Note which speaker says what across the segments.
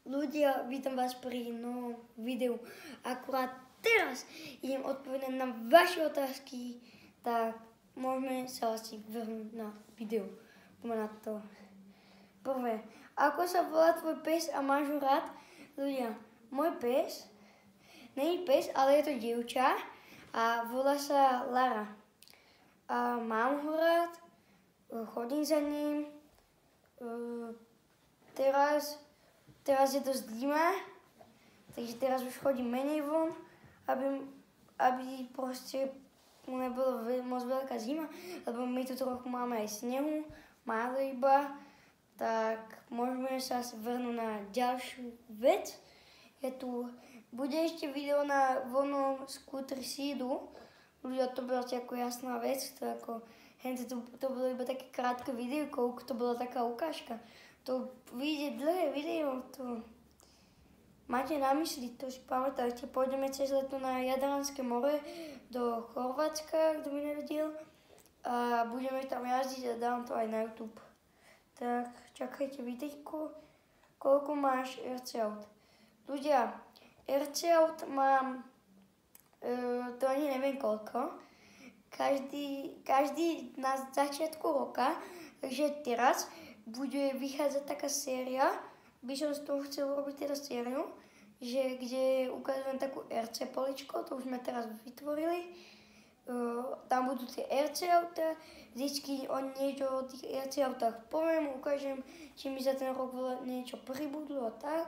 Speaker 1: Ľudia, vítam vás pri novom videu. Akurát teraz idem odpovedať na vaše otázky, tak môžeme sa asi vrhnúť na video. Poďme na to. Prvé, ako sa volá tvoj pes a máš ho rád? Ľudia, môj pes není pes, ale je to dievča a volá sa Lara. A mám ho rád, chodím za ním, Teraz je dosť zima, takže teraz už chodím menej von, aby proste mu nebolo moc veľká zima, lebo my tu trochu máme aj snehu, málo iba, tak môžeme sa vrhnúť na ďalšiu vec. Bude ešte video na voľnom skútri Seedu, ľudia to berte ako jasná vec, to bolo iba také krátke videjko, to bola taká ukážka. To vyjde dlhé video, to máte na mysli, to si pamätajte. Pôjdeme cez leto na Jadranské more do Chorvátska, kto by nevedel. A budeme tam jazdiť a dám to aj na YouTube. Tak čakajte videjko, koľko máš RC aut. Ľudia, RC aut mám, to ani neviem koľko. Každý na začiatku roka, takže teraz bude vychádzať taká séria, by som z toho chcel urobiť teraz sériu, kde ukazujem takú RC poličko, to už sme teraz vytvorili. Tam budú tie RC auta, vždycky o niečo o tých RC autách poviem, ukážem, či mi za ten rok niečo pribudlo a tak.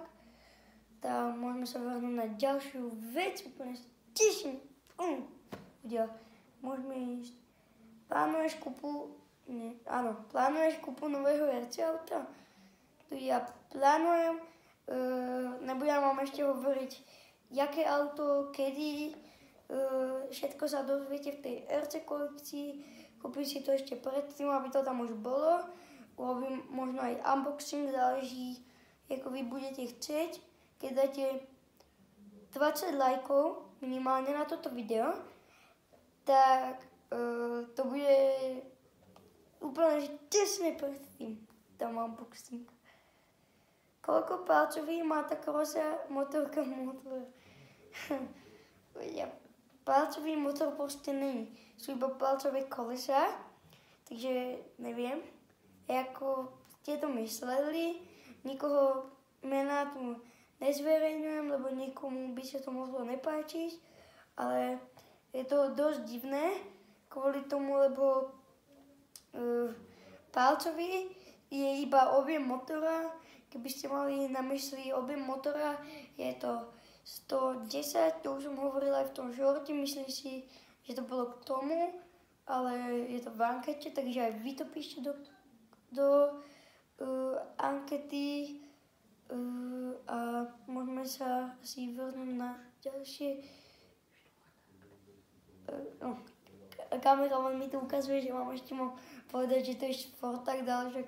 Speaker 1: Tak môžeme sa vrhnúť na ďalšiu vec, úplne sa teším. Môžeme ísť. Plánuješ kúpu nového RC auta? Ja plánujem, nebudem vám ešte hovoriť, jaké auto, kedy, všetko sa dozviete v tej RC kolekcii, kúpim si to ešte predtým, aby to tam už bolo, urobím možno aj unboxing, záleží, ako vy budete chcieť, keď dáte 20 lajkov minimálne na toto video, tak to bude úplne tesne predtým tam unboxing. Koľko palcový má tá karosa motorka motor? Palcový motor proste není. Sú iba palcové kolesa, takže neviem. Ako ste to mysleli, nikoho mená tu nezverejňujem, lebo nikomu by sa to mohlo nepáčiť, ale je to dosť divné kvôli tomu, lebo palcový je iba objem motora. Keby ste mali na mysli objem motora, je to 110, to už som hovorila aj v tom žorte, myslím si, že to bolo k tomu, ale je to v ankete, takže aj vy to píšte do ankety a môžeme sa asi vrhnúť na ďalšie. Kameraman mi to ukazuje, že mám ešte povedať, že to je športák dal, že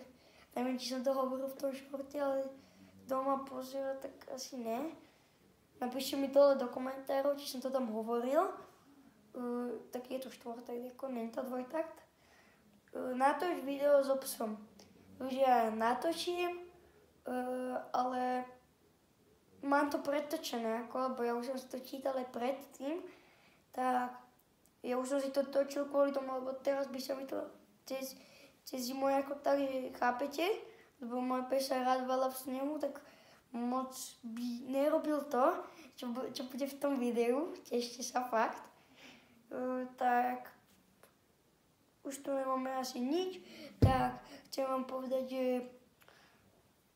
Speaker 1: neviem, či som to hovoril v tom športe, ale doma pozerať, tak asi ne. Napíšte mi dole do komentárov, či som to tam hovoril. Tak je to štvortakt, nie je to dvojtakt. Natoč video s obsom. Už ja natočím, ale mám to pretočené, lebo ja už som si to čítal aj predtým, tak ja už som si to točil kvôli tomu, lebo teraz by sa mi to cez zimu ako tak, že chápete, lebo môj pes sa rád vala v snehu, tak moc by nerobil to, čo bude v tom videu, tešte sa fakt. Tak už tu nemáme asi nič, tak chcem vám povedať, že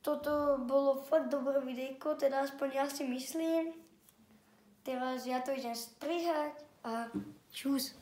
Speaker 1: toto bolo fakt dobré videjko, teda aspoň ja si myslím. Teraz ja to idem strihať a čus.